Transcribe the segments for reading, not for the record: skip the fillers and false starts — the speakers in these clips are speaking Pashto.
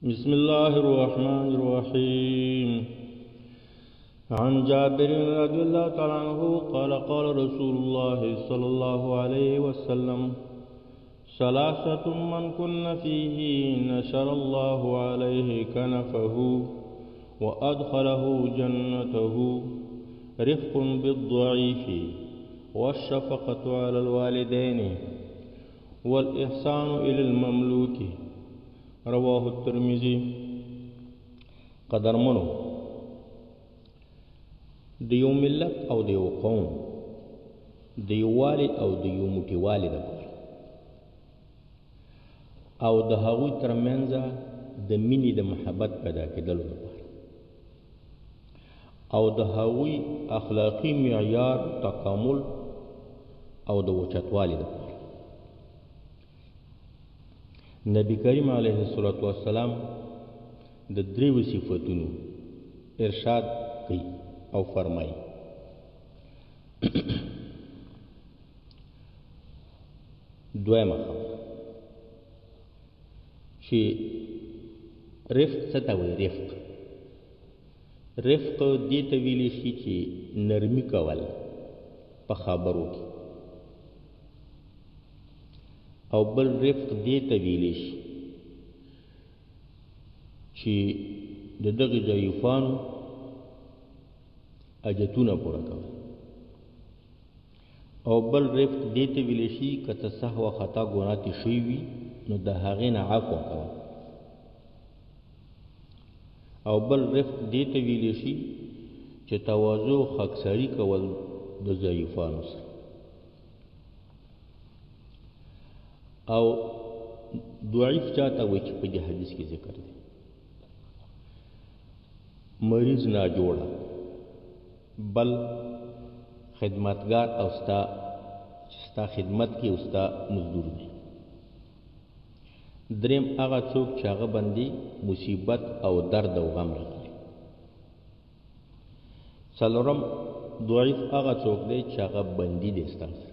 بسم الله الرحمن الرحيم. عن جابر رضي الله تعالى عنه قال قال رسول الله صلى الله عليه وسلم: ثلاثة من كن فيه نشر الله عليه كنفه وأدخله جنته: رفق بالضعيف، والشفقة على الوالدين، والإحسان إلى المملوك. رواه الترمذي. قدرمنو دیو ملت او دیو قوم، دیو والد او دیو موټی والد او د هغوی ترمنځ د مینې د محبت پیدا کېدلو لپاره او د هغوی اخلاقی معیار تکامل او د اوچتوالي لپاره نبی کریم علیه الصلاة والسلام د دریو صفتونو ارشاد کوي او فرمایي: دویمه خبره چې رفق څه ته وایي. رفق دې ته ویلی شي چې نرمي کول په خبرو کې، او بل رفق دې ته ویلی شي چې د دغه ضعیفانو حاجتونه پوره کول، او بل رفق دې ته ویلی شي که څه سهو خطا ګناه تې شوي وي نو د هغې نه عفو کول، او بل رفق دې ته ویلی شي چې تواضع خاکساري کول د ضعیفانو سره. او ضعیف چاته وایي چې په دې حدیث کې ذکر دی؟ مریض ناجوړه، بل خدمتگار او ستا خدمت کې او ستا مزدور دی. دریم هغه څوک چې هغه باندې مصیبت او درد او غم راغلی. څلورم ضعیف هغه څوک دی چې هغه بندي دی ستا سره.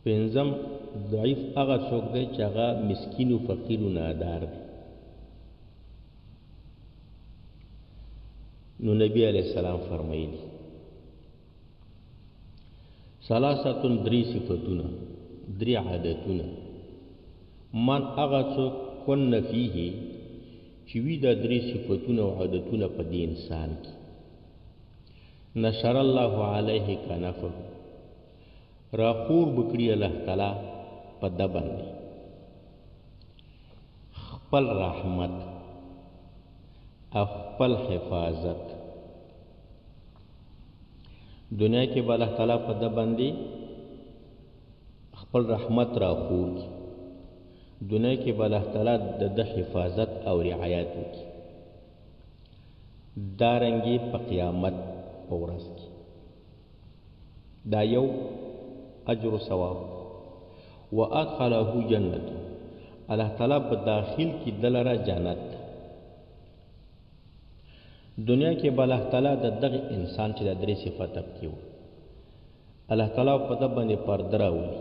پنځم ضعیف هغه څوک دی چې هغه مسکین و فقیر و نادار دی. نو نبی علیہ السلام فرمایلی: ثلاثتون دری صفتونه، دری عادتونه، من هغه څوک کن فیه چې وي دا دری صفتونه او عادتونه په دې انسان کې، نشر الله علیه کنفه، راخور بکړي الله تعالی په ده باندې خپل رحمت او خپل حفاظت. دنیا کې به الله تعالی په ده باندې خپل رحمت راخور کړي، دنیا کې به الله تعالی د ده حفاظت او رعایت وکړي، دارنګې په قیامت په ورځ کې دا یو اجر و ثواب. و ادخله جنت، الله تعالی په داخل کې دلره جنت. دنیا کې به الله تعالی د دغه انسان چې د درې صفات پکې وو، الله تعالی په ده باندې پرده راولي.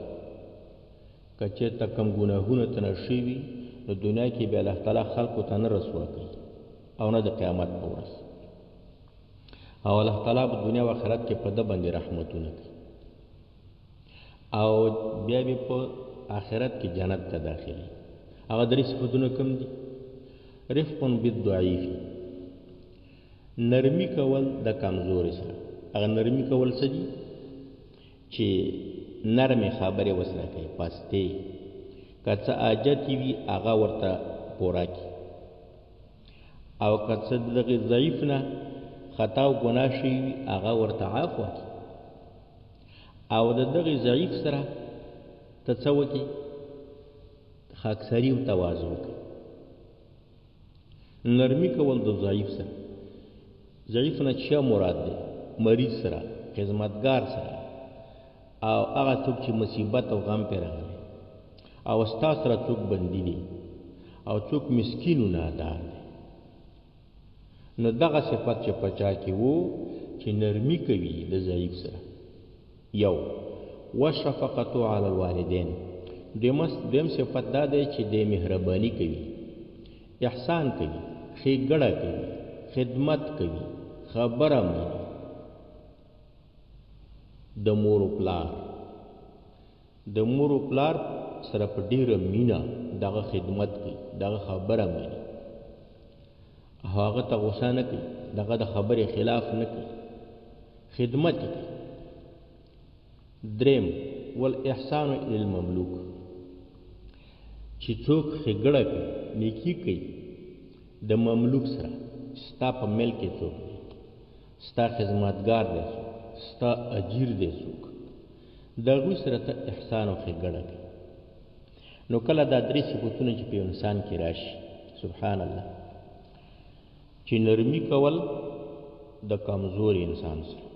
که چېرته کم ګناهونه ته نه شوي نو دنیا کې به الله تعالی خلکو ته نه رسوا کوي او نه د قیامت په ورځ. او الله تعالی په دنیا و آخرت کې په ده باندې رحمتونه کوي، او بیا به په آخرت کې جنت ته داخلي. هغه درې صفتونه کوم دي؟ رفق بالضعیف، نرمی کول د کمزوري سره. هغه نرمی کول څه دي؟ چې نرمې خبرې وسره کوي، پستې که څه حاجت وي هغه ورته پوره کړي، او که څه د دغه ضعیف نه خطا او ګناه شوي وي هغه ورته عفو کړي، او د دغه ضعیف سره ته څه وکړي؟ خاکساري او تواضع وکړي. نرمي کول د ضعیف سره. ضعیف نه چا مراد دی؟ مریض سره، خدمتگار سره، او هغه څوک چې مصیبت او غم پرې راغلی، او ستا سره څوک بندي دی، او څوک مسکین و نادار دی. نو دغه صفت چې په چا کې وو چې نرمي کوي د ضعیف سره. یو وشفقة علی الوالدین، دویم صفت دا دی چې د مهرباني کوي احسان کوي، ښېګړه کوي، خدمت کوي، خبره مني. د مور و پلار سره په ډیره مینه دغه خدمت کوي، دغه خبره مني، هغه ته غوسه نه کوي، دغه د خبرې خلاف نه کوي، خدمت کوي. دریم والاحسان الی المملوک، چې څوک ښېګړه کوي، نیکي کوي د مملوک سره، ستا په ملک کې څوک دی، ستا خدمتګار دی څوک، ستا اجیر دی څوک، د هغوی سره ته احسان او ښېګړه کوي. نو کله دا درې صفتونه چې په یو انسان کې راشي، سبحان الله، چې نرمي کول د کمزور انسان سره،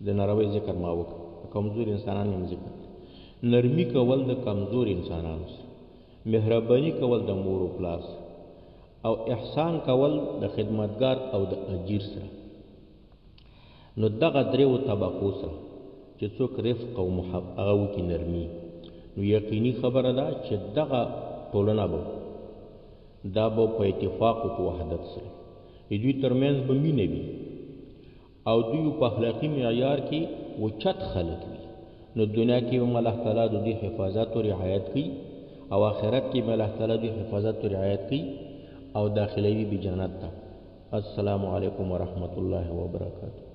د ناروی ذکر ما وکړ، د کمزور انسانانو هم ذکر، نرمي کول د کمزور انسانانو سره، مهرباني کول د مور و پلار سره، او احسان کول د خدمتګار او د اجیر سره. نو دغه دریو طبقو سره چې څوک رفق او هغه وکړي نرمي، نو یقیني خبره ده چې دغه ټولنه به دا به په اتفاق او په وحدت سره دوی ترمنځ به مینه وي او دوی په اخلاقي معیار کې اوچت خلک وي. نو دنیا کې هم الله تعالی د دوی حفاظت او رعایت کوي، او آخرت کې هم الله تعالی د دوی حفاظت او رعایت کوي او داخلوي به جنت ته. السلام علیکم ورحمت الله وبرکاته.